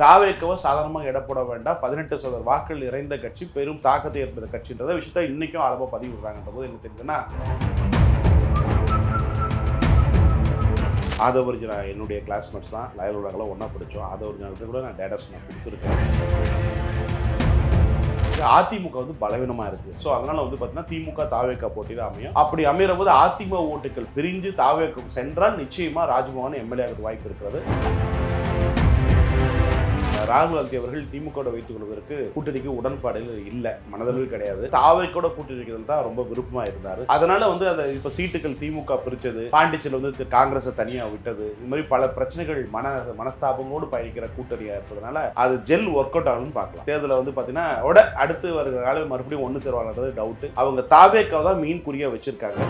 தாவேக்கவை சாதாரணமாக எடை போட வேண்டாம். 18% வாக்குகள் நிறைந்த கட்சி, பெரும் தாக்கத்தை ஏற்படுத்த கட்சின்றத விஷயத்தை இன்னைக்கும் ஆழமாக பதிவு விடுறாங்கன்ற போது என்ன தெரியுதுன்னா, ஆதவர்ஜனா என்னுடைய கிளாஸ்மேட்ஸ் தான், லயல் உலகெல்லாம் ஒன்றா படித்தோம். ஆதவர்ஜனாவுக்கு கூட நான் டேட்டாஸ் நான் கொடுத்துருக்கேன். அதிமுக வந்து பலவீனமாக இருக்குது. ஸோ அதனால் வந்து பார்த்தீங்கன்னா திமுக தாவேக்கா போட்டி தான் அமையும். அப்படி அமைகிற போது அதிமுக ஓட்டுகள் பிரிஞ்சு தாவேக்கு சென்றால் நிச்சயமாக ராஜ்மோகன் எம்எல்ஏ ஆகிறது வாய்ப்பு இருக்கிறது. ராகுல் காந்தி அவர்கள் திமுக வைத்துக் கொள்வதற்கு கூட்டணிக்கு உடன்பாடுகள் இல்லை, மனதளவில் கிடையாது. தாவேக்கோட கூட்டணி வைக்கிறது தான் ரொம்ப விருப்பமா இருந்தாரு. அதனால வந்து அந்த இப்ப சீட்டுகள் திமுக பிரிச்சது, பாண்டிச்சேரியில் வந்து காங்கிரஸை தனியா விட்டது, இந்த மாதிரி பல பிரச்சனைகள் மனஸ்தாபங்களோடு பயணிக்கிற கூட்டணியா இருப்பதனால அது ஜெல் ஒர்க் அவுட் ஆகும்னு பார்க்கலாம். தேர்தலில் வந்து பாத்தீங்கன்னா அடுத்து வருகிற காலம் மறுபடியும் ஒன்று சேருவாங்கன்றது டவுட். அவங்க தாவேக்காவை தான் மீன் குறியா வச்சிருக்காங்க.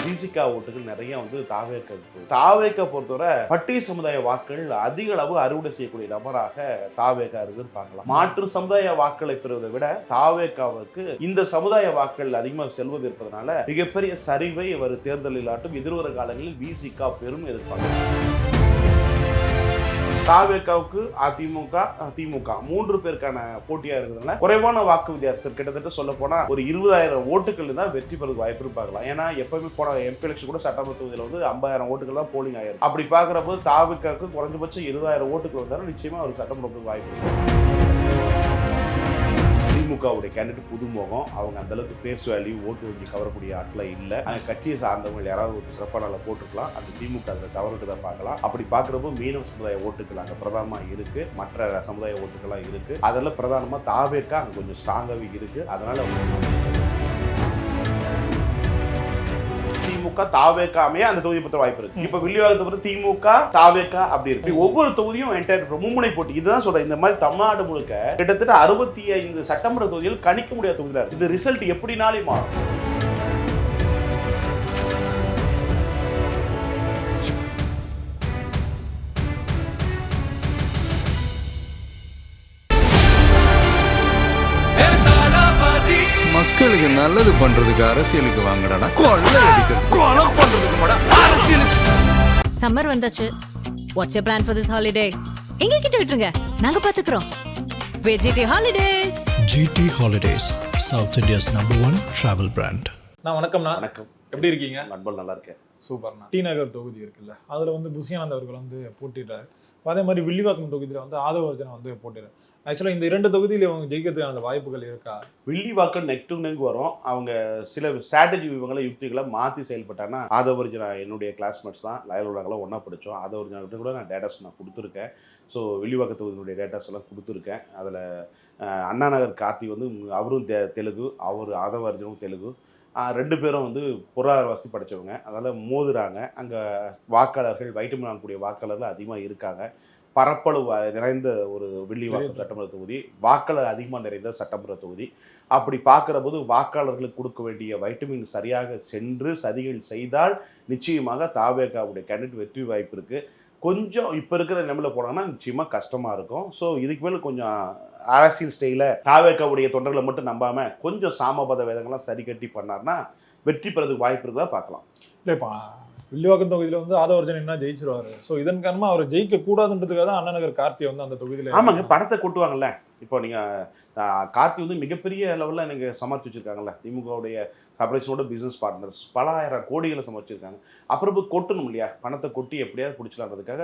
விசிகா ஓட்டுகள் நிறைய வந்து தாவேக்கா பொறுத்தவரை பட்டிய சமுதாய வாக்குகள் அதிக அளவு அறுவடை செய்யக்கூடிய நபராக தாவேக்கா இருக்குன்னு பார்க்கலாம். மாற்று சமுதாய வாக்குகளை பெறுவதை விட தாவேக்காவுக்கு இந்த சமுதாய வாக்குகள் அதிகமாக செல்வது இருப்பதனால மிகப்பெரிய சரிவை அவர் தேர்தலில் ஆட்டும் எதிர்வரும் காலங்களில் விசிகா பெரும் எதிர்பார்க்கிறார். தாவேக்காவுக்கு அதிமுக திமுக 3 பேருக்கான போட்டியா இருக்கிறதுனால குறைவான வாக்கு வித்தியாசத்தில் கிட்டத்தட்ட சொல்ல போனா ஒரு 20,000 ஓட்டுகள் தான் வெற்றி பெற வாய்ப்பு பார்க்கலாம். ஏன்னா எப்பவுமே போன எம்பி எலெக்ஷன் கூட சட்டமன்ற தொகுதியில் வந்து 50,000 ஓட்டுகள் தான் போலிங் ஆயிரும். அப்படி பார்க்குறப்போ தாவேக்காவுக்கு குறைஞ்சபட்சம் 20,000 ஓட்டுகள் வந்தாலும் நிச்சயமா ஒரு சட்டமன்றத்துக்கு வாய்ப்பு இருக்கு. திமுகவுடைய கேண்டிடேட் புதுமுகம், அவங்க அந்த அளவுக்கு ஃபேஸ் வேல்யூ ஓட்டு வங்கி கவரக்கூடிய ஆட்களை இல்லை. அந்த கட்சியை சார்ந்தவங்க யாராவது ஒரு சிறப்பான போட்டுக்கலாம். அந்த திமுக அதில் தவறுட்டு தான் பார்க்கலாம். அப்படி பார்க்குறப்போ மீனவ சமுதாய ஓட்டுகள் அங்கே பிரதானமாக இருக்கு, மற்ற சமுதாய ஓட்டுகள்லாம் இருக்கு. அதெல்லாம் பிரதானமாக தாவேக்கா அங்கே கொஞ்சம் ஸ்ட்ராங்காகவே இருக்கு. அதனால திமுக தாவேக்காமே அந்த தொகுதி பற்ற வாய்ப்பு இருக்கு. இப்ப வில்லிவாக்கத்தை பற்றி திமுக தாவேக்கா அப்படி இருக்கு. ஒவ்வொரு தொகுதியும் என்டையர் மும்முனை போட்டி. இதுதான் சொல்றேன், இந்த மாதிரி தமிழ்நாடு முழுக்க கிட்டத்தட்ட 65 சட்டமன்ற தொகுதிகள் கணிக்க முடியாத தொகுதியில் இருக்கு. இது ரிசல்ட் எப்படினாலும் மாறும். மக்களுக்கு நல்லது பண்றதுக்கு அரசியலுக்கு வாங்கடா, கொள்ளை அடிக்கிறது கொலை பண்றதுக்கு கூட அரசியலுக்கு. சம்மர் வந்தாச்சு. What's your plan for this holiday? எங்க கிட்ட விட்டுருங்க, நாங்க பாத்துக்கிறோம். VGT holidays. GT holidays, South India's #1 travel brand. வணக்கம்ண்ணா. வணக்கம். எப்படி இருக்கீங்க? நண்பர் நல்லா இருக்கேன். சூப்பர்ண்ணா. டி நகர் தொகுதி இருக்குல்ல, அதுல வந்து புஷியானந்த் அவர்கள் வந்து போட்டிடுறாரு. அதே மாதிரி வில்லிவாக்கம் தொகுதியில வந்து ஆதவர்ஜனா வந்து போட்டிடுறாரு. ஆக்சுவலாக இந்த 2 தொகுதியில அவங்க ஜெயிக்கிறதுக்கான வாய்ப்புகள் இருக்கா? வில்லிவாக்கம் நெக் டு நெக் வரும். அவங்க சில ஸ்ட்ராட்டஜி விவங்களை யுக்திகளை மாற்றி செயல்பட்டாங்கன்னா, ஆதவர்ஜனா என்னுடைய கிளாஸ்மேட்ஸ் தான், லயல் உலகெல்லாம் ஒன்றா படித்தோம். ஆதவர்ஜனாக்கிட்ட கூட நான் டேட்டாஸ் நான் கொடுத்துருக்கேன். ஸோ வில்லிவாக்க தொகுதியினுடைய டேட்டாஸ் எல்லாம் கொடுத்துருக்கேன். அதில் அண்ணா நகர் கார்த்தி வந்து அவரும் தெலுங்கு, அவர் ஆதவர்ஜனும் தெலுங்கு. 2 பேரும் வந்து பொருளாதார வசதி படித்தவங்க. அதனால் மோதுறாங்க. அங்கே வாக்காளர்கள் வைட்டமின் வாங்கக்கூடிய வாக்காளர்கள் அதிகமாக இருக்காங்க. பரப்பளவு நிறைந்த ஒரு வில்லிவாக்கம் சட்டமன்ற தொகுதி, வாக்காளர் அதிகமாக நிறைந்த சட்டமன்ற தொகுதி. அப்படி பார்க்குற போது வாக்காளர்களுக்கு கொடுக்க வேண்டிய வைட்டமின் சரியாக சென்று சதிகள் செய்தால் நிச்சயமாக தாவேக்காவுடைய கேண்டிடேட் வெற்றி வாய்ப்பு இருக்குது. கொஞ்சம் இப்போ இருக்கிற நிலைமையில் போனாங்கன்னா நிச்சயமாக கஷ்டமாக இருக்கும். ஸோ இதுக்கு மேலே கொஞ்சம் அரசியல் ஸ்டைலில் தாவேக்காவுடைய தொண்டர்களை மட்டும் நம்பாமல் கொஞ்சம் சாமபத வேதங்கள்லாம் சரி கட்டி பண்ணார்னா வெற்றி பெறதுக்கு வாய்ப்பு இருக்குதா பார்க்கலாம். இல்லைப்பா, வில்லிவாக்கம் தொகுதியில் வந்து ஆதவர்ஜன் என்ன ஜெயிச்சிருவாரு. ஸோ இதன் காரணமாக அவர் ஜெயிக்க கூடாதுன்றதுக்காக தான் அண்ணா நகர் கார்த்தியை வந்து அந்த தொகுதியில். ஆமாங்க, பணத்தை கொட்டுவாங்கல்ல. இப்போ நீங்கள் கார்த்தி வந்து மிகப்பெரிய லெவலில் நீங்கள் சமாளித்து வச்சுருக்காங்கல்ல. திமுகவுடைய கார்பரேஷனோட பிஸ்னஸ் பார்ட்னர்ஸ் பல ஆயிரம் கோடிகளை சமாளிச்சிருக்காங்க. அப்புறம் போய் கொட்டணும் இல்லையா, பணத்தை கொட்டி எப்படியாவது பிடிச்சலான்றதுக்காக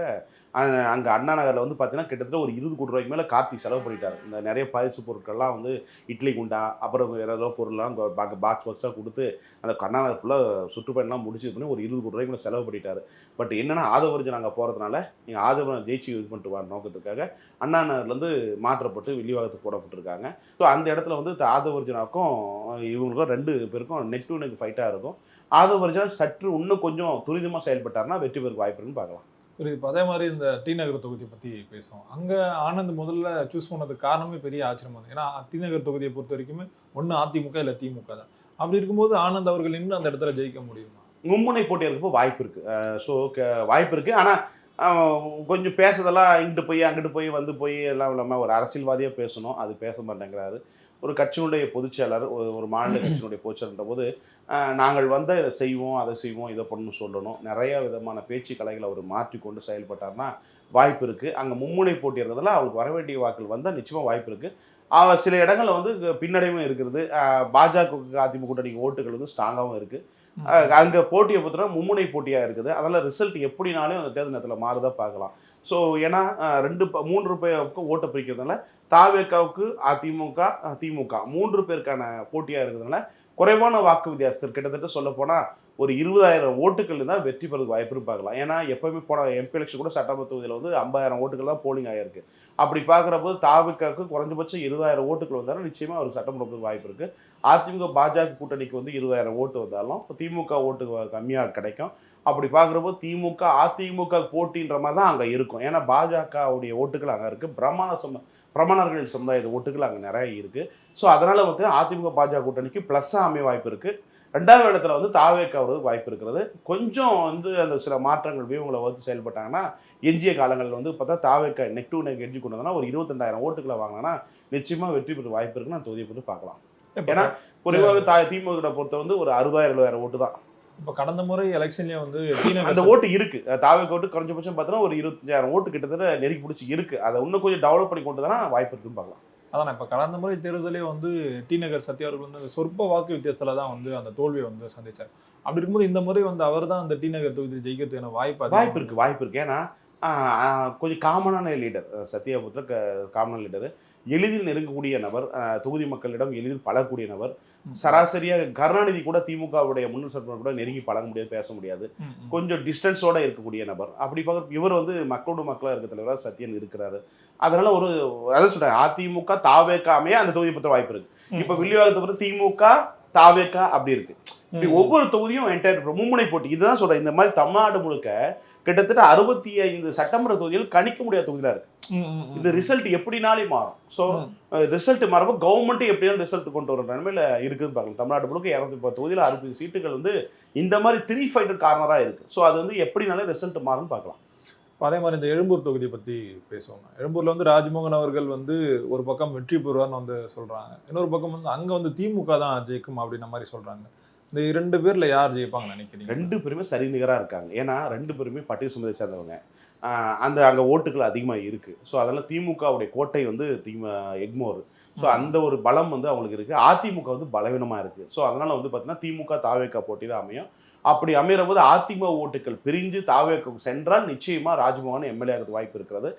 அங்கே அண்ணா நகரில் வந்து பார்த்தீங்கன்னா கிட்டத்தட்ட ஒரு 20 கோடி ரூபாய்க்கு மேலே கார்த்தி செலவு பண்ணிட்டார். இந்த நிறைய பரிசு பொருட்கள்லாம் வந்து இட்லி குண்டா, அப்புறம் வேறு ஏதோ பொருள்லாம் பாக்ஸ் பாக்ஸாக கொடுத்து அந்த அண்ணா நகர் ஃபுல்லாக சுற்றுப்பயணம்லாம் முடிச்சு பண்ணி ஒரு 20 கோடி ரூபாய்க்கு மேலே செலவு பண்ணிட்டார். பட் என்னென்னா ஆதவர்ஜன் அங்கே போகிறதுனால நீங்கள் ஆதவன் ஜெயிச்சு இது பண்ணிட்டு வர நோக்கத்துக்காக அண்ணா நகர்லேருந்து மாற்றப்பட்டு வில்லிவாக்கத்துக்கு போடப்பட்டிருக்காங்க. ஸோ அந்த இடத்துல வந்து ஆதவர்ஜனாவுக்கும் இவங்களுக்கும் 2 பேருக்கும் நெக் டு நெக் ஃபைட்டாக இருக்கும். ஆதவர்ஜனா சற்று இன்னும் கொஞ்சம் துரிதமாக செயல்பட்டார்னா வெற்றி பெறக்கு வாய்ப்பு இருக்குன்னு பார்க்கலாம். இப்போ அதே மாதிரி இந்த டி நகர் தொகுதியை பற்றி பேசுவோம். அங்கே ஆனந்த் முதல்ல சூஸ் பண்ணதுக்கு காரணமே பெரிய ஆச்சரியம் வந்து, ஏன்னா டி நகர் தொகுதியை பொறுத்த வரைக்குமே ஒன்று அதிமுக இல்லை திமுக தான். அப்படி இருக்கும்போது ஆனந்த் அவர்கள் இன்னும் அந்த இடத்துல ஜெயிக்க முடியுமா? மும்முனை போட்டி இருக்கப்போ வாய்ப்பு இருக்குது. ஸோ வாய்ப்பு இருக்குது. ஆனால் கொஞ்சம் பேசுறதெல்லாம் அங்கிட்டு போய் வந்து போய் எல்லாம் இல்லாமல் ஒரு அரசியல்வாதியாக பேசணும், அது பேச மாட்டேங்கிறாரு. ஒரு கட்சியினுடைய பொதுச்செயலாளர், ஒரு மாநில கட்சியினுடைய பொதுச்செயலாளர்ன்ற போது நாங்கள் வந்து இதை செய்வோம், அதை செய்வோம், இதை பண்ணணும் சொல்லணும். நிறைய விதமான பேச்சு கலைகளை அவர் மாற்றிக்கொண்டு செயல்பட்டார்னா வாய்ப்பு இருக்குது. அங்கே மும்முனை போட்டி இருக்கிறதுல அவங்களுக்கு வர வேண்டிய வாக்குகள் வந்தால் நிச்சயமாக வாய்ப்பு இருக்குது. சில இடங்களில் வந்து பின்னடைவும் இருக்கிறது. பாஜகவுக்கு அதிமுக கூட்டணிக்கு ஓட்டுகள் வந்து ஸ்ட்ராங்காகவும் இருக்குது. அங்கே போட்டியை பொறுத்தவரை மும்முனை போட்டியாக இருக்குது. அதனால் ரிசல்ட் எப்படினாலும் அந்த தேர்தல் நேரத்தில் மாறுதா பார்க்கலாம். ஸோ ஏன்னா 3 பேருக்கு ஓட்டை பிரிக்கிறதுனால தாவேக்காவுக்கு அதிமுக திமுக 3 பேருக்கான போட்டியாக இருக்கிறதுனால குறைவான வாக்கு வித்தியாசத்தில் கிட்டத்தட்ட சொல்லப்போனால் ஒரு 20,000 ஓட்டுகள் இருந்தால் வெற்றி பெறதுக்கு வாய்ப்பு பார்க்கலாம். ஏன்னா எப்போவுமே போன எம்பி எலெக்ஷன் கூட சட்டமன்ற தொகுதியில் வந்து 50,000 ஓட்டுகள் தான் போலிங் ஆகிருக்கு. அப்படி பார்க்குறப்போது தாவேக்காவுக்கு குறைஞ்சபட்சம் 20,000 ஓட்டுகள் வந்தாலும் நிச்சயமாக அவருக்கு சட்டமன்றத்துக்கு வாய்ப்பு இருக்குது. அதிமுக பாஜக கூட்டணிக்கு வந்து 20,000 ஓட்டு வந்தாலும் திமுக ஓட்டு கம்மியாக கிடைக்கும். அப்படி பார்க்குறப்போ திமுக அதிமுக போட்டின்ற மாதிரி தான் அங்கே இருக்கும். ஏன்னா பாஜகவுடைய ஓட்டுகள் அங்கே இருக்குது. பிரமாணர்கள் சமுதாய ஓட்டுகள் அங்கே நிறைய இருக்குது. ஸோ அதனால் வந்து அதிமுக பாஜக கூட்டணிக்கு ப்ளஸ்ஸாக அமைய வாய்ப்பு இருக்குது. 2வது இடத்துல வந்து தாவேக்கா வருவது வாய்ப்பு இருக்கிறது. கொஞ்சம் வந்து அந்த சில மாற்றங்கள் வியூகங்களை வந்து செயல்பட்டாங்கன்னா எஞ்சிய காலங்களில் வந்து பார்த்தா தாவேக்கா நெக் டு நெக் எட்ஜி கொண்டு வந்தோன்னா ஒரு 22,000 ஓட்டுகளை வாங்கினா நிச்சயமாக வெற்றி பெற வாய்ப்பு இருக்குன்னு அந்த தொகுதியை பற்றி பார்க்கலாம். ஏன்னா பொதுவாகவே திமுக பொறுத்த வந்து ஒரு 60,000 ஓட்டு தான். இப்போ கடந்த முறை எலெக்ஷன்லேயே வந்து அந்த ஓட்டு இருக்கு. தாவேக்கா ஓட்டு குறைஞ்சபட்சம் பார்த்தோன்னா ஒரு 25,000 ஓட்டு கிட்டத்தட்ட நெருக்கி பிடிச்சி இருக்கு. அதை இன்னும் கொஞ்சம் டெவலப் பண்ணி கொண்டு தானே வாய்ப்பு இருக்குன்னு பார்க்கலாம். அதான் இப்போ கடந்த முறை தேர்தலே வந்து டிநகர் சத்யா அவர்கள் வந்து அந்த சொற்ப வாக்கு வித்தியாசத்தில் தான் வந்து அந்த தோல்வியை வந்து சந்திச்சார். அப்படி இருக்கும்போது இந்த முறை வந்து அவர் தான் அந்த டிநகர் தொகுதியில் ஜெயிக்கிறதுக்கான வாய்ப்பு இருக்கு. ஏன்னா கொஞ்சம் காமனான லீடர் சத்யா புத்திர காமனான லீடர், எளிதில் நெருங்கக்கூடிய நபர், தொகுதி மக்களிடம் எளிதில் பழகக்கூடிய நபர். சராசரியாக கருணாநிதி கூட திமுகவுடைய முன்னாள் சட்டமன்ற கூட நெருங்கி பழக முடியாது, பேச முடியாது. கொஞ்சம் டிஸ்டன்ஸோட இருக்கக்கூடிய நபர். அப்படி பார்க்க இவர் வந்து மக்களோட மக்களாக இருக்க தலைவராக சத்யன் இருக்கிறாரு. அதனால ஒரு அதான் சொல்றேன், அதிமுக தாவேக்காமே அந்த தொகுதி பற்ற வாய்ப்பு இருக்கு. இப்போ வில்லிவாக்கத்தை பொறுத்த திமுக தாவேக்கா அப்படி இருக்கு. இப்படி ஒவ்வொரு தொகுதியும் என்டையர் மும்முனை போட்டி. இதுதான் சொல்றேன், இந்த மாதிரி தமிழ்நாடு முழுக்க கிட்டத்தட்ட 65 சட்டமன்ற தொகுதிகள் கணிக்க முடியாத தொகுதியாக இருக்கு. இது ரிசல்ட் எப்படினாலும் மாறும். ஸோ ரிசல்ட் மாறப்போ கவர்மெண்ட் எப்படினாலும் ரிசல்ட் கொண்டு வர நிலைமையில் இருக்குதுன்னு பார்க்கலாம். தமிழ்நாடு முழுக்க 210 தொகுதியில் 60 சீட்டுகள் வந்து இந்த மாதிரி 3 ஃபைட்டர் கார்னராக இருக்கு. ஸோ அது வந்து எப்படினாலும் ரிசல்ட் மாறும்னு பார்க்கலாம். அதே மாதிரி இந்த எழும்பூர் தொகுதியை பற்றி பேசுவாங்க. எழும்பூரில் வந்து ராஜ்மோகன் அவர்கள் வந்து ஒரு பக்கம் வெற்றி பெறுவார்னு வந்து சொல்கிறாங்க. இன்னொரு பக்கம் வந்து அங்கே வந்து திமுக தான் ஜெயிக்கும் அப்படின்ற மாதிரி சொல்கிறாங்க. இந்த 2 பேரில் யார் ஜெயிப்பாங்கன்னு நினைக்கிறீங்க? 2 பேருமே சரிநிகராக இருக்காங்க. ஏன்னா 2 பேருமே பட்டியல் சமுதாயத்தை சேர்ந்தவங்க. அங்கே ஓட்டுகள் அதிகமாக இருக்குது. ஸோ அதனால் திமுகவுடைய கோட்டை வந்து எக்மோர். ஸோ அந்த ஒரு பலம் வந்து அவங்களுக்கு இருக்குது. அதிமுக வந்து பலவீனமாக இருக்குது. ஸோ அதனால் வந்து பார்த்தீங்கன்னா திமுக தாவேக்கா போட்டி தான் அமையும். அப்படி அமைகிற போது அதிமுக ஓட்டுகள் பிரிஞ்சு தாவேக்காவுக்கு சென்றால் நிச்சயமாக ராஜ்மோகன் எம்எல்ஏ ஆகிறது வாய்ப்பு இருக்கிறது.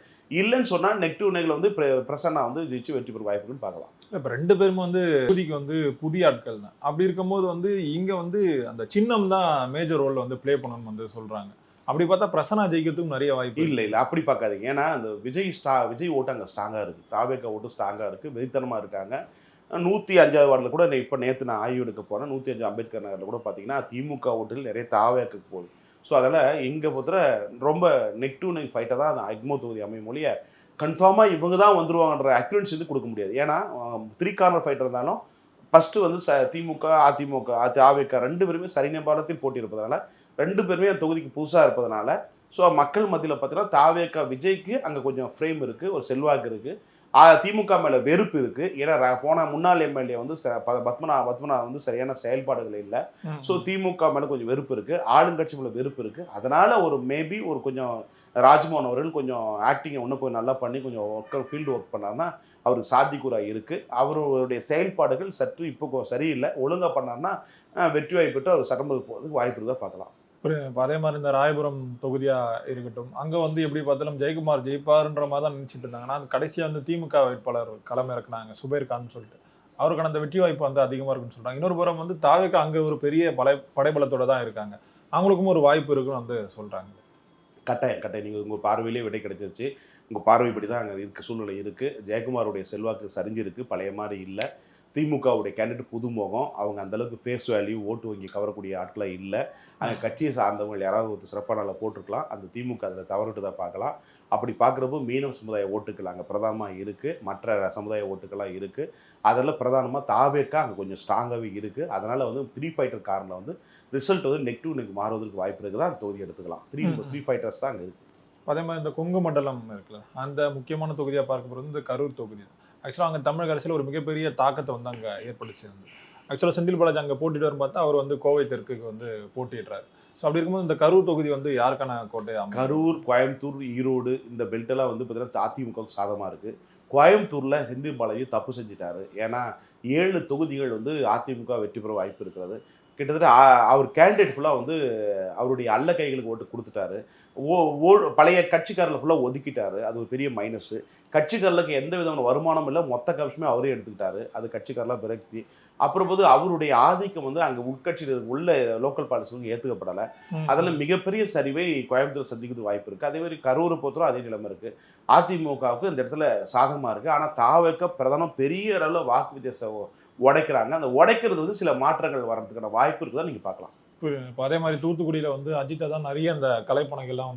இல்லைன்னு சொன்னால் நெக் டு நெக்ல வந்து பிரசன்னா வந்து ஜெயிச்சு வெற்றி பெற வாய்ப்புன்னு பார்க்கலாம். இப்போ 2 பேருமே வந்து தொகுதிக்கு வந்து புதிய ஆட்கள் தான். அப்படி இருக்கும்போது வந்து இங்கே வந்து அந்த சின்னம் தான் மேஜர் ரோலில் வந்து ப்ளே பண்ணணும்னு வந்து சொல்கிறாங்க. அப்படி பார்த்தா பிரசன்னா ஜெயிக்கிறதுக்கும் நிறைய வாய்ப்பு இல்லை அப்படி பார்க்காதீங்க. ஏன்னா அந்த விஜய் ஓட்டு அங்கே ஸ்ட்ராங்காக இருக்குது. தாவேக்கா ஓட்டு ஸ்ட்ராங்காக இருக்குது, வெறித்தனமாக இருக்காங்க. 105வது வார்டில் கூட இப்போ நேற்று நான் ஆய்வு எடுக்க போனேன். 105 அம்பேத்கர் நகரில் கூட பார்த்தீங்கன்னா திமுக ஓட்டுகள் நிறைய தாவேக்காக்கு போகுது. ஸோ அதனால் இங்கே பொறுத்தவரை ரொம்ப நெக் டு நெக் ஃபைட்டை தான் அந்த எக்மோர் தொகுதி அமையும் மொழிய கன்ஃபார்மாக இவங்க தான் வந்துருவாங்கன்ற அக்யூரன்ஸ் இது கொடுக்க முடியாது. ஏன்னா 3 கார்னர் ஃபைட் இருந்தாலும் ஃபஸ்ட்டு வந்து திமுக அதிமுக தாவேக்கா 2 பேருமே சரிநிபாலத்தில் போட்டி இருப்பதனால 2 பேருமே அந்த தொகுதிக்கு புதுசாக இருப்பதனால ஸோ மக்கள் மத்தியில் பார்த்தீங்கன்னா தாவேக்கா விஜய்க்கு அங்கே கொஞ்சம் ஃப்ரேம் இருக்குது, ஒரு செல்வாக்கு இருக்குது. திமுக மேலே வெறுப்பு இருக்குது. ஏன்னா போன முன்னாள் எம்எல்ஏ வந்து பத்மனா வந்து சரியான செயல்பாடுகள் இல்லை. ஸோ திமுக மேலே கொஞ்சம் வெறுப்பு இருக்குது, ஆளுங்கட்சி மேலே வெறுப்பு இருக்குது. அதனால் ஒரு மேபி ஒரு கொஞ்சம் ராஜ்மோகன் அவர்கள் கொஞ்சம் ஆக்டிங்கை இன்னும் கொஞ்சம் நல்லா பண்ணி கொஞ்சம் ஃபீல்டு ஒர்க் பண்ணார்னா அவருக்கு சாத்தியக்கூறாக இருக்குது. அவருடைய செயல்பாடுகள் சற்று இப்போ சரியில்லை. ஒழுங்காக பண்ணார்னா வெற்றி வாய்ப்பு அவர் சட்டமன்றத்துக்கு போகிறதுக்கு வாய்ப்பு இருந்தால் பார்க்கலாம். அதே மாதிரி இந்த ராயபுரம் தொகுதியாக இருக்கட்டும், அங்கே வந்து எப்படி பார்த்தாலும் ஜெயக்குமார் ஜெயிப்பாருன்ற மாதிரி தான் நினச்சிட்டு இருந்தாங்கன்னா அந்த கடைசியாக வந்து திமுக வேட்பாளர் களம் இறக்குனாங்க சுபேர் கான்னு சொல்லிட்டு. அவருக்கான அந்த வெற்றி வாய்ப்பு வந்து அதிகமாக இருக்குன்னு சொல்கிறாங்க. இன்னொரு புறம் வந்து தாவேக்கா அங்கே ஒரு பெரிய படைபலத்தோட தான் இருக்காங்க, அவங்களுக்கும் ஒரு வாய்ப்பு இருக்குன்னு வந்து சொல்கிறாங்க. கட்டாயம் நீங்கள் உங்கள் பார்வையிலே விடை கிடைச்சிருச்சு. உங்கள் பார்வைப்படி தான் அங்கே இருக்க சூழ்நிலை இருக்குது. ஜெயக்குமாருடைய செல்வாக்கு சரிஞ்சிருக்கு, பழைய மாதிரி இல்லை. திமுகவுடைய கேண்டிடேட் புதுமுகம், அவங்க அந்தளவுக்கு ஃபேஸ் வேல்யூ ஓட்டு வங்கி கவரக்கூடிய ஆட்களாக இல்லை. அங்கே கட்சியை சார்ந்தவங்க யாராவது ஒரு சிறப்பான நாளில் போட்டிருக்கலாம். அந்த திமுக அதில் தவறுட்டு தான் பார்க்கலாம். அப்படி பார்க்குறப்போ மீனவ சமுதாய ஓட்டுகள் அங்கே பிரதானமாக இருக்குது, மற்ற சமுதாய ஓட்டுக்கள்லாம் இருக்குது. அதெல்லாம் பிரதானமாக தாவேக்கா அங்கே கொஞ்சம் ஸ்ட்ராங்காகவே இருக்குது. அதனால் வந்து 3 ஃபைட்டர் காரில் வந்து ரிசல்ட் வந்து நெக் டு நெக் மாறுவதற்கு வாய்ப்பு இருக்குது. அந்த தொகுதி எடுத்துக்கலாம். 3 ஃபைட்டர்ஸ் தான் அங்கே இருக்குது. அதே மாதிரி இந்த கொங்கு மண்டலம் இருக்குல்ல, அந்த முக்கியமான தொகுதியாக பார்க்கப்படுறது இந்த கரூர் தொகுதி. ஆக்சுவலாக அங்கே தமிழக அரசியல் ஒரு மிகப்பெரிய தாக்கத்தை வந்து அங்கே ஏற்படுத்தியிருந்தது. ஆக்சுவலாக செந்தில் பாலாஜி அங்கே போட்டிட்டு வரும் பார்த்தா அவர் வந்து கோவை தெற்குக்கு வந்து போட்டிடுறாரு. ஸோ அப்படி இருக்கும்போது இந்த கரூர் தொகுதி வந்து யாருக்கான கோட்டை அமையும்? கரூர், கோயம்புத்தூர், ஈரோடு இந்த பெல்ட்டெல்லாம் வந்து பார்த்தீங்கன்னா அதிமுகவுக்கு சாதகமாக இருக்குது. கோயம்புத்தூரில் செந்தில் பாலாஜி தப்பு செஞ்சிட்டாரு. ஏன்னா 7 தொகுதிகள் வந்து அதிமுக வெற்றி பெற வாய்ப்பு இருக்கிறது. கிட்டத்தட்ட அவர் கேண்டிடேட் ஃபுல்லாக வந்து அவருடைய அல்ல கைகளுக்கு ஓட்டு கொடுத்துட்டாரு. பழைய கட்சிக்காரர்களை ஃபுல்லாக ஒதுக்கிட்டாரு. அது ஒரு பெரிய மைனஸு. கட்சிக்காரர்களுக்கு எந்த விதமான வருமானம் இல்லை, மொத்த கமிஷமே அவரே எடுத்துக்கிட்டாரு. அது கட்சிக்காரெலாம் விரக்தி. அப்புறம் போது அவருடைய ஆதிக்கம் வந்து அங்கே உட்கட்சியில் உள்ள லோக்கல் பாலிசிகளுக்கு ஏற்றுக்கப்படலை. அதில் மிகப்பெரிய சரிவை கோயம்புத்தூர் சந்திக்கிறது வாய்ப்பு இருக்குது. அதே மாதிரி கரூரை பொறுத்தவரை அதே நிலைமை இருக்குது. அதிமுகவுக்கு இந்த இடத்துல சாதகமாக இருக்குது. ஆனால் தாவக பிரதானம் பெரிய அளவில் வாக்கு வித்தியாசம் உடைக்கிறாங்க. அந்த உடைக்கிறது வந்து சில மாற்றங்கள் வர்றதுக்கான வாய்ப்பு இருக்குதான் நீங்கள் பார்க்கலாம். இப்போ அதே மாதிரி தூத்துக்குடியில் வந்து அஜித்தை தான் நிறைய அந்த கலைப்பணிகள்லாம்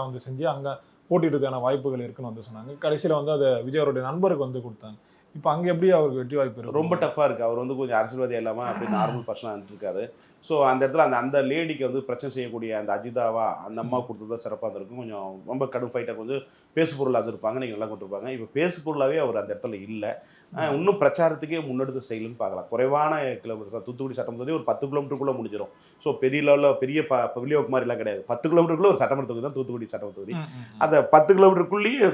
வந்து செஞ்சு அங்கே போட்டியிடுறதுக்கான வாய்ப்புகள் இருக்குன்னு வந்து சொன்னாங்க. கடைசியில் வந்து அதை விஜயோடைய நண்பருக்கு வந்து கொடுத்தாங்க. இப்போ அங்கே எப்படி அவருக்கு வெற்றி வாய்ப்பு இருக்கு? ரொம்ப டஃப்பாக இருக்குது. அவர் வந்து கொஞ்சம் அரசியல்வாதி இல்லாமல் அப்படி நார்மல் பர்சனாக இருக்காரு. ஸோ அந்த இடத்துல அந்த லேடிக்கு வந்து பிரச்சனை செய்யக்கூடிய அந்த அஜிதாவா அந்த அம்மா கொடுத்தது சிறப்பாக இருந்திருக்கும். கொஞ்சம் ரொம்ப கடும் ஃபைட்டாக கொஞ்சம் பேசு பொருளாக இருப்பாங்க. நீங்கள் நல்லா கொடுத்துருப்பாங்க. இப்போ பேசு பொருளாகவே அவர் அந்த இடத்துல இல்லை. இன்னும் பிரச்சாரத்துக்கே முன்னெடுத்து செய்யலன்னு பார்க்கலாம். குறைவான கிலோமீட்டர் தூத்துக்குடி சட்டமன்றத்தில் ஒரு 10 கிலோமீட்டருக்குள்ளே முடிஞ்சிடும். ஸோ பெரிய லெவலில் பெரிய வில்லியோக்கு மாதிரிலாம் கிடையாது. 10 கிலோமீட்டருக்குள்ளே ஒரு சட்டமன்ற தொகுதி தான் தூத்துக்குடி சட்டமன்ற தொகுதி. அந்த 10 கிலோமீட்டருக்குள்ளேயே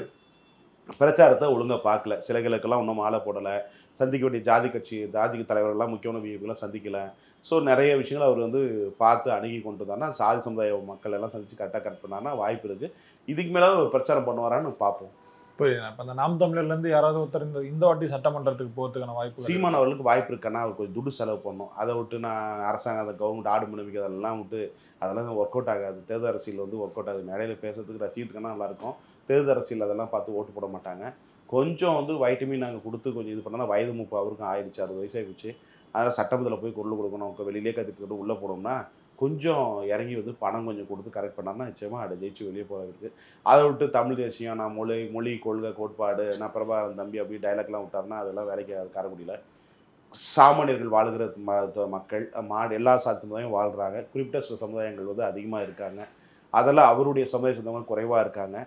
பிரச்சாரத்தை ஒழுங்காக பார்க்கல. சிலைகளுக்கெல்லாம் இன்னும் மாலை போடலை. சந்திக்க வேண்டிய ஜாதி தலைவர்கள்லாம் முக்கியமான விஐபிலாம் சந்திக்கலை. ஸோ நிறைய விஷயங்கள் அவர் வந்து பார்த்து அணுகி கொண்டு வந்தார்னா சாதி சமுதாய மக்கள் எல்லாம் சந்தித்து கரெக்டாக கட் பண்ணார்னா வாய்ப்பு இருக்குது. இதுக்கு மேலே ஒரு பிரச்சாரம் பண்ணுவாரான்னு பார்ப்போம். இப்போ அந்த நாம் தமிழர்லேருந்து யாராவது ஒருத்தர் இந்த வாட்டி சட்டமன்றத்துக்கு போகிறதுக்கான வாய்ப்பு? சீமான் அவர்களுக்கு வாய்ப்பு இருக்கான்னா அவர் கொஞ்சம் துட்டு செலவு பண்ணணும். அதை விட்டு நான் அரசாங்கம் அந்த கவர்மெண்ட் ஆடு முன்னுமிக்க அதெல்லாம் விட்டு அதெல்லாம் ஒர்க் அவுட் ஆகாது. தேர்தல் அரசியல் வந்து ஒர்க் அவுட் ஆகுது. மேடையில் பேசுறதுக்கு ரசிக்கிறதுக்குன்னா நல்லாயிருக்கும். தேர்தல் அரசியல் அதெல்லாம் பார்த்து ஓட்டு போட மாட்டாங்க. கொஞ்சம் வந்து வைட்டமின் நாங்கள் கொடுத்து கொஞ்சம் இது பண்ணால் வயது மூப்பு அவருக்கும் ஆயிடுச்சு, 60 வயசாகிடுச்சு. அதனால் சட்டமன்றத்தில் போய் குரல் கொடுக்கணும். வெளியிலே கற்றுக்கிட்டு உள்ளே போனோம்னா கொஞ்சம் இறங்கி வந்து பணம் கொஞ்சம் கொடுத்து கரெக்ட் பண்ணார்னா நிச்சயமாக அதை ஜெயிச்சு வெளியே போகிறதுக்கு. அதை விட்டு தமிழ் தேசியம், நான் மொழி கொள்கை கோட்பாடு, நான் பிரபாகரன் தம்பி அப்படி டைலாக்லாம் விட்டார்னா அதெல்லாம் வேலைக்கு காரக்குடியில் சாமானியர்கள் வாழ்கிற மக்கள் எல்லா சமுதாயம் வாழ்கிறாங்க. குறிப்பிட்ட சில சமுதாயங்கள் வந்து அதிகமாக இருக்காங்க. அதெல்லாம் அவருடைய சமுதாய சொந்தவங்க குறைவாக இருக்காங்க.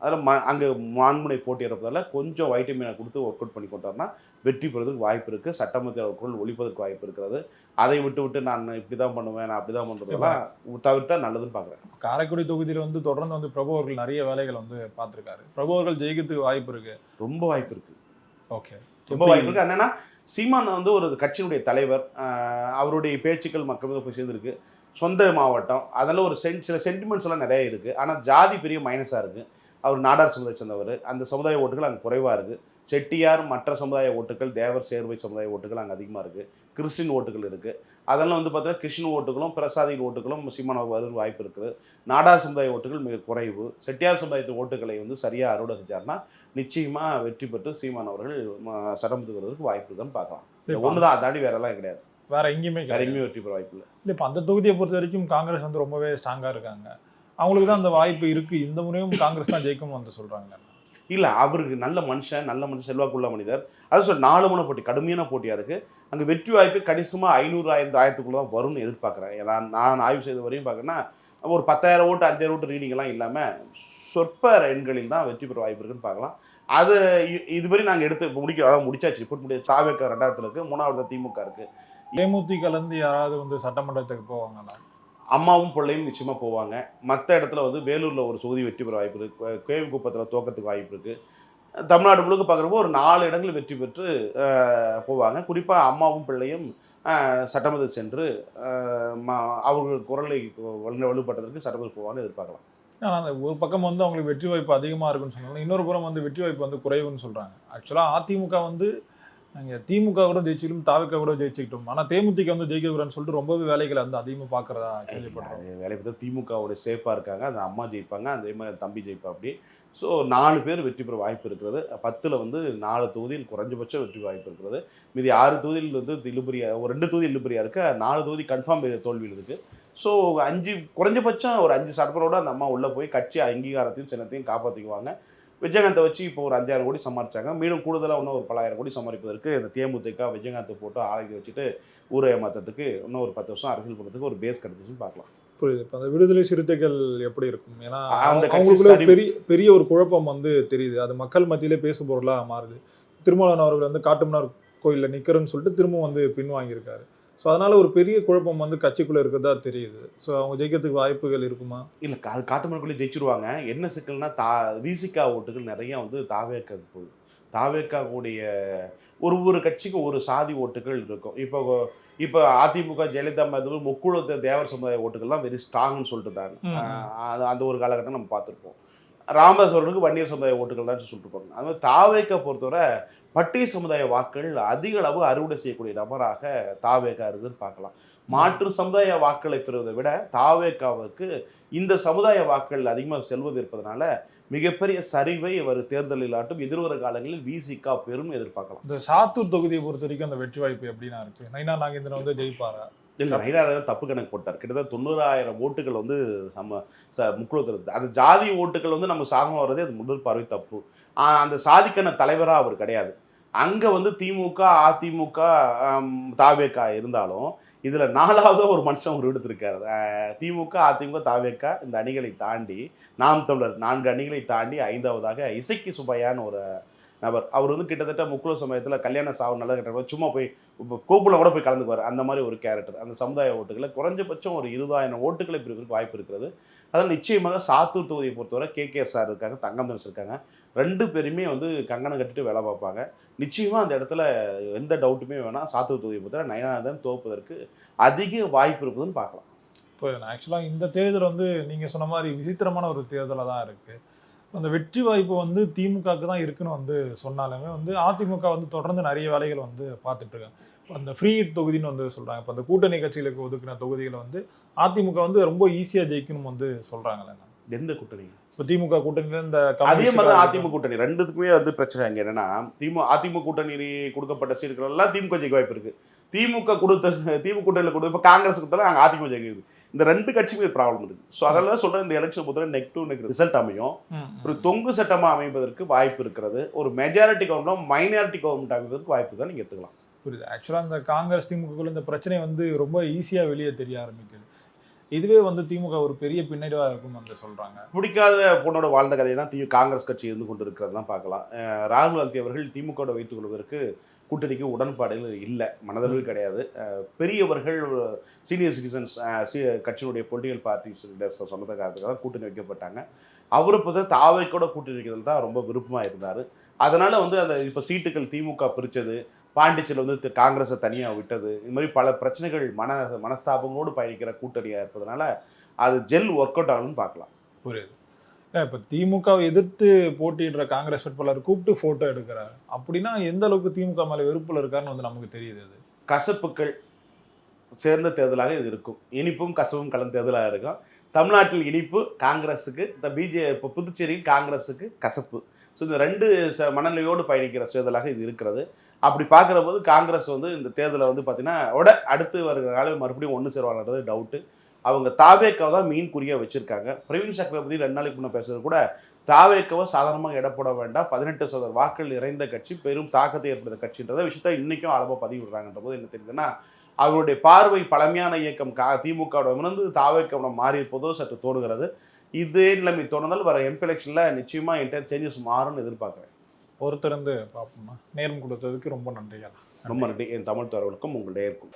அதில் அங்கே மாண்புனை போட்டியிடறதால கொஞ்சம் வைட்டமினை கொடுத்து ஒர்க் அவுட் பண்ணி கொண்டார்னா வெற்றி பெறதுக்கு வாய்ப்பு இருக்குது. சட்டமன்றக்குள் ஒழிப்பதற்கு வாய்ப்பு இருக்கிறது. அதை விட்டு நான் இப்படி தான் பண்ணுவேன், நான் அப்படி தான் பண்ணுறதெல்லாம் தவிர்த்தா நல்லதுன்னு பார்க்குறேன். காரைக்குடி தொகுதியில் வந்து தொடர்ந்து வந்து பிரபு அவர்கள் நிறைய வேலைகள் வந்து பார்த்துருக்காரு. பிரபு அவர்கள் ஜெயிக்கிறதுக்கு வாய்ப்பு இருக்குது? ரொம்ப வாய்ப்பு இருக்குது. ஓகே, ரொம்ப வாய்ப்பு இருக்குது. என்னென்னா சீமான் வந்து ஒரு கட்சியினுடைய தலைவர். அவருடைய பேச்சுக்கள் மக்கள் போய் சேர்ந்துருக்கு. சொந்த மாவட்டம், அதெல்லாம் ஒரு சில சென்டிமெண்ட்ஸ் எல்லாம் நிறைய இருக்குது. ஆனால் ஜாதி பெரிய மைனஸாக இருக்குது. அவர் நாடார் சமுதாய சேர்ந்தவர். அந்த சமுதாய ஓட்டுகள் அங்கே குறைவாக இருக்குது. செட்டியார் மற்ற சமுதாய ஓட்டுகள், தேவர் சேர்வை சமுதாய ஓட்டுகள் அங்கே அதிகமாக இருக்குது. கிறிஸ்டின் ஓட்டுகள் இருக்குது. அதெல்லாம் வந்து பார்த்தீங்கன்னா கிறிஸ்டின் ஓட்டுகளும் பிரசாதியின் ஓட்டுகளும் சீமான் வருவதற்கு வாய்ப்பு இருக்குது. நாடார் சமுதாய ஓட்டுகள் மிக குறைவு. செட்டியார் சமுதாயத்தின் ஓட்டுகளை வந்து சரியாக அறுவடை செஞ்சார்னா நிச்சயமாக வெற்றி பெற்று சீமான் அவர்கள் சட்டமன்றத்துக்கு வருவதற்கு வாய்ப்பு இருக்குன்னு பார்க்கலாம். ஒன்று தான், தாண்டி வேறெல்லாம் கிடையாது. வேற எங்கேயுமே வெற்றி பெற வாய்ப்பு இல்லை. இப்போ அந்த தொகுதியை பொறுத்த வரைக்கும் காங்கிரஸ் வந்து ரொம்பவே ஸ்ட்ராங்காக இருக்காங்க. அவங்களுக்கு தான் அந்த வாய்ப்பு இருக்குது. இந்த முறையும் காங்கிரஸ் தான் ஜெயிக்கும் வந்து சொல்கிறாங்க. இல்லை, அவருக்கு நல்ல மனுஷன் செல்வாக்குள்ள மனிதர். அது சொல்ல 4 முனை போட்டி, கடுமையான போட்டியாக இருக்குது. அங்கே வெற்றி வாய்ப்பு கணிசமாக 500, 1000 தான் வரும்னு எதிர்பார்க்குறேன். ஏன்னா நான் ஆய்வு செய்த வரையும் பார்க்குறேன்னா ஒரு 10,000 ஓட்டு 5,000 ஓட்டு ரீடிங்கெல்லாம் இல்லாமல் சொற்ப எண்களில் தான் வெற்றி பெற வாய்ப்பு இருக்குன்னு பார்க்கலாம். அது இதுவரை நாங்கள் எடுத்து முடிச்சாச்சு. ரிப்போர்ட் முடியாது. சாவேக்க 2வது இருக்குது, 3வது திமுக இருக்குது. தேமுதிகலேருந்து யாராவது வந்து சட்டமன்றத்துக்கு போவாங்களா? அம்மாவும் பிள்ளையும் நிச்சயமாக போவாங்க. மற்ற இடத்துல வந்து வேலூரில் ஒரு தொகுதி வெற்றி பெற வாய்ப்பு இருக்குது. கேவிக்குப்பத்தில் தோக்கத்துக்கு வாய்ப்பு இருக்குது. தமிழ்நாடு முழுக்க பார்க்குறப்போ ஒரு 4 இடங்கள் வெற்றி பெற்று போவாங்க. குறிப்பாக அம்மாவும் பிள்ளையும் சட்டமன்றத்தில் சென்று அவர்கள் குரலை வலுப்பட்டதற்கு சட்டமன்றத்தில் போவான்னு எதிர்பார்க்கலாம். ஆனால் ஒரு பக்கம் வந்து அவங்களுக்கு வெற்றி வாய்ப்பு அதிகமாக இருக்குன்னு சொன்னாங்க. இன்னொரு புறம் வந்து வெற்றி வாய்ப்பு வந்து குறைவுன்னு சொல்கிறாங்க. ஆக்சுவலாக அதிமுக வந்து நாங்கள் திமுக கூட ஜெயிச்சிக்கிட்டோம், தாவிக கூட ஜெயிச்சுக்கிட்டோம். ஆனால் தேமுதிக வந்து ஜெயிக்கிறன்னு சொல்லிட்டு ரொம்பவே வேலைகளை வந்து அதிகமாக பார்க்குறதா கேள்விப்படுறோம். வேலை பார்த்து திமுகவோட சேஃபாக இருக்காங்க. அந்த அம்மா ஜெயிப்பாங்க, அதே மாதிரி தம்பி ஜெயிப்பா. அப்படி ஸோ 4 பேர் வெற்றி பெற வாய்ப்பு இருக்கிறது. 10ல் வந்து 4 தொகுதியில் குறைஞ்சபட்சம் வெற்றி வாய்ப்பு இருக்கிறது. மீதி 6 தொகுதியில் வந்து இழுபறியாக, ஒரு 2 தொகுதி இழுபறியாக இருக்குது. 4 தொகுதி கன்ஃபார்ம் தோல்வியில் இருக்குது. ஸோ 5 குறைஞ்சபட்சம் ஒரு 5 சட்டப்பரோடு அந்த அம்மா உள்ளே போய் கட்சி அங்கீகாரத்தையும் சின்னத்தையும் காப்பாற்றிக்குவாங்க. விஜயகாந்தை வச்சு இப்போ ஒரு 5,000 கோடி சம்பாதிச்சாங்க. மீண்டும் கூடுதலாக இன்னும் ஒரு 10,000 கோடி சம்பாதிப்பதற்கு இந்த தேமுதிக விஜயகாந்தை போட்டு ஆளாக்கி வச்சுட்டு ஊரை ஏமாற்றத்துக்கு இன்னும் ஒரு 10 வருஷம் அரசியல் பண்ணுறதுக்கு ஒரு பேஸ் கிடைச்சிச்சுன்னு பார்க்கலாம். புரியுது. இப்போ அந்த விடுதலை சிறுத்தைகள் எப்படி இருக்கும்? ஏன்னா அவங்களுக்குள்ள பெரிய ஒரு குழப்பம் வந்து தெரியுது. அது மக்கள் மத்தியிலே பேசு பொருளாக மாறுது. திருமாவளவன் அவர்கள் வந்து காட்டுமன்னார் கோயிலில் நிற்கிறேன்னு சொல்லிட்டு திரும்பவும் வந்து பின்வாங்கியிருக்காரு. ஸோ அதனால ஒரு பெரிய குழப்பம் வந்து கட்சிக்குள்ள இருக்கிறதா தெரியுது. ஸோ அவங்க ஜெயிக்கிறதுக்கு வாய்ப்புகள் இருக்குமா? இல்ல அது காட்டுமரக்குள்ளே ஜெயிச்சிருவாங்க. என்ன சிக்கல்னா விசிகா ஓட்டுகள் நிறைய வந்து தாவேக்காவுக்கு போகுது. தாவேக்கா கூடிய ஒரு கட்சிக்கு ஒரு சாதி ஓட்டுகள் இருக்கும். இப்போ அதிமுக ஜெயலலிதா மாதிரி முக்குளத்து தேவர் சமுதாய ஓட்டுகள்லாம் வெரி ஸ்ட்ராங்னு சொல்லிட்டு இருந்தாங்க. அது அந்த ஒரு காலகட்டம் நம்ம பார்த்துருப்போம். ராமதாஸ் அவர்களுக்கு வன்னியர் சமுதாய ஓட்டுகள் தான் சொல்லிட்டு இருப்பாங்க. அது மாதிரி தாவேக்கா பொறுத்தவரை பட்டியல் சமுதாய வாக்குகள் அதிக அளவு அறுவடை செய்யக்கூடிய நபராக தாவேக்கா இருக்குன்னு பார்க்கலாம். மாற்று சமுதாய வாக்களை பெறுவதை விட தாவேக்காவுக்கு இந்த சமுதாய வாக்குகள் அதிகமாக செல்வது இருப்பதனால மிகப்பெரிய சரிவை அவர் தேர்தலில் ஆட்டும் எதிர்வர காலங்களில் விசிகா பெரும் எதிர்பார்க்கலாம். இந்த சாத்தூர் தொகுதியை பொறுத்த வரைக்கும் அந்த வெற்றி வாய்ப்பு எப்படின்னா இருக்கு? நயினா நாகேந்திரன் வந்து ஜெயிப்பாரா? இல்லை, நயினார் தப்பு கணக்கு போட்டார். கிட்டத்தட்ட 90,000 ஓட்டுகள் வந்து நம்ம முக்குளத்தில் இருக்குது. அந்த ஜாதி ஓட்டுகள் வந்து நம்ம சாகமாக வர்றதே அது முதல் பார்வை தப்பு. அந்த சாதிக்கான தலைவராக அவர் கிடையாது. அங்கே வந்து திமுக அதிமுக தாவேக்கா இருந்தாலும் இதில் 4வது ஒரு மனுஷன் ஒரு எடுத்திருக்காரு. திமுக அதிமுக தாவேக்கா இந்த அணிகளை தாண்டி நாம் தமிழர் 4 அணிகளை தாண்டி 5வதாக இசக்கி சுப்பையான்னு ஒரு நபர். அவர் வந்து கிட்டத்தட்ட முக்குள சமயத்தில் கல்யாண சாவு நல்ல கட்ட சும்மா போய் கோப்புல கூட போய் கலந்துக்குவார். அந்த மாதிரி ஒரு கேரக்டர். அந்த சமுதாய ஓட்டுகளை குறைஞ்சபட்சம் ஒரு 20,000 ஓட்டுகளை பிரிவதற்கு வாய்ப்பு இருக்கிறது. அதான் நிச்சயமாக சாத்தூர் தொகுதியை பொறுத்தவரை KKSR இருக்காங்க, தங்கம்தாஸ் இருக்காங்க. 2 பேருமே வந்து கங்கணம் கட்டிட்டு வேலை பார்ப்பாங்க. நிச்சயமாக அந்த இடத்துல எந்த டவுட்டுமே வேணாம். சாத்தூர் தொகுதியை பொறுத்தவரை நயனாதன் தோற்பதற்கு அதிக வாய்ப்பு இருக்குதுன்னு பார்க்கலாம். இப்போ ஆக்சுவலாக இந்த தேர்தல் வந்து நீங்கள் சொன்ன மாதிரி விசித்திரமான ஒரு தேர்தலாக தான் இருக்குது. அந்த வெற்றி வாய்ப்பு வந்து திமுகவுக்கு தான் இருக்குன்னு வந்து சொன்னாலுமே வந்து அதிமுக வந்து தொடர்ந்து நிறைய வேலைகள் வந்து பார்த்துட்டு இருக்காங்க. அந்த ஃப்ரீ ஹிட் தொகுதின்னு வந்து சொல்கிறாங்க. இப்போ அந்த கூட்டணி கட்சிகளுக்கு ஒதுக்கின தொகுதிகளை வந்து அதிமுக வந்து ரொம்ப ஈஸியாக ஜெயிக்கணும் வந்து சொல்கிறாங்களே. எந்த கூட்டணி? இப்போ திமுக கூட்டணியில் இந்த அதே மாதிரி அதிமுக கூட்டணி 2த்துக்குமே வந்து பிரச்சனை இங்கே என்னன்னா அதிமுக கூட்டணி கொடுக்கப்பட்ட சீட்டுகள் எல்லாம் திமுக ஜெயிக்க வாய்ப்பு இருக்கு. திமுக கூட்டணியில் கொடுத்த இப்போ காங்கிரஸ் கொடுத்தாலும் அங்கே அதிமுக ஜெயிக்குது. இந்த 2 கட்சியுமே ப்ராப்ளம் இருக்கு. ஸோ அதெல்லாம் சொல்கிறேன், இந்த எலெக்ஷன் பொறுத்தவரை நெக் டு நெக் ரிசல்ட் அமையும். ஒரு தொங்கு சட்டமாக அமைப்பதற்கு வாய்ப்பு இருக்கிறது. ஒரு மெஜாரிட்டி கவர்மெண்ட் மைனாரிட்டி கவர்மெண்ட் அமைப்பதற்கு வாய்ப்பு தான் நீங்கள் எடுத்துக்கலாம். புரியுது. ஆக்சுவலாக இந்த காங்கிரஸ் திமுகக்குள்ள இந்த பிரச்சனை வந்து ரொம்ப ஈஸியாக வெளியே தெரிய ஆரம்பிக்குது. இதுவே வந்து திமுக ஒரு பெரிய பின்னடைவாக இருக்கும்னு வந்து சொல்கிறாங்க. பிடிக்காத பொண்ணோட வாழ்ந்த கதையை தான் காங்கிரஸ் கட்சி இருந்து கொண்டு இருக்கிறது தான் பார்க்கலாம். ராகுல் காந்தி அவர்கள் திமுகவோட வைத்துக் கொள்வதற்கு கூட்டணிக்கு உடன்பாடுகள் இல்லை, மனதளவில் கிடையாது. பெரியவர்கள் சீனியர் சிட்டிசன்ஸ் கட்சியினுடைய பொலிட்டிக்கல் பார்ட்டிஸ் சொன்னத காரணத்துக்காக தான் கூட்டணி வைக்கப்பட்டாங்க. அவர் இப்போ தாவைக்கூட கூட்டணி வைக்கிறதுல தான் ரொம்ப விருப்பமாக இருந்தார். அதனால் வந்து அந்த இப்போ சீட்டுகள் திமுக பிரித்தது, பாண்டிச்சேரியில் வந்து காங்கிரஸை தனியாக விட்டது, இது மாதிரி பல பிரச்சனைகள் மனஸ்தாபங்களோடு பயணிக்கிற கூட்டணியாக இருப்பதனால அது ஜெல் ஒர்க் அவுட் ஆகணும்னு பார்க்கலாம். புரியுது. இப்போ திமுகவை எதிர்த்து போட்டியிடுற காங்கிரஸ் வேட்பாளர் கூப்பிட்டு ஃபோட்டோ எடுக்கிறார் அப்படின்னா எந்த அளவுக்கு திமுக மேலே வெறுப்பில் இருக்காருன்னு வந்து நமக்கு தெரியுது. அது கசப்புகள் சேர்ந்த தேர்தலாக இது இருக்கும். இனிப்பும் கசப்பும் கலந்த தேர்தலாக இருக்கும். தமிழ்நாட்டில் இனிப்பு காங்கிரஸுக்கு, இந்த இப்போ புதுச்சேரியில் காங்கிரஸுக்கு கசப்பு. ஸோ இந்த 2 மனநிலையோடு பயணிக்கிற தேர்தலாக இது இருக்கிறது. அப்படி பார்க்குற போது காங்கிரஸ் வந்து இந்த தேர்தலை வந்து பார்த்தீங்கன்னா அடுத்து வருகிற காலம் மறுபடியும் ஒன்று சேருவாங்கன்றது டவுட்டு. அவங்க தாவேக்காவை தான் மீன் குறியாக வச்சுருக்காங்க. பிரவீன் சக்கரவர்த்தி 2 நாளைக்கு முன்னே பேசுறது கூட தாவேக்காவை சாதாரணமாக இடப்பட வேண்டாம், 18% வாக்குகள் நிறைந்த கட்சி, பெரும் தாக்கத்தை ஏற்படுத்த கட்சின்றத விஷயத்தை இன்றைக்கும் அளவாக பதிவிடுறாங்கன்ற போது என்ன தெரியுதுன்னா அவருடைய பார்வை பழமையான இயக்கம் திமுகவோட இருந்து தாவேக்காவிடம் மாறி இருப்பதோ சற்று தோணுகிறது. இதே நிலைமை தோணுதால் வர எம்பி எலெக்ஷனில் நிச்சயமாக இன்டர் சேஞ்சஸ் மாறும்னு எதிர்பார்க்குறேன். ஒருத்தருந்து பார்ப்போம்மா. நேரம் கொடுத்ததுக்கு ரொம்ப நன்றியா. ரொம்ப நன்றி. என் தமிழ் தரவுகளுக்கும் உங்களுடைய இருக்கும்.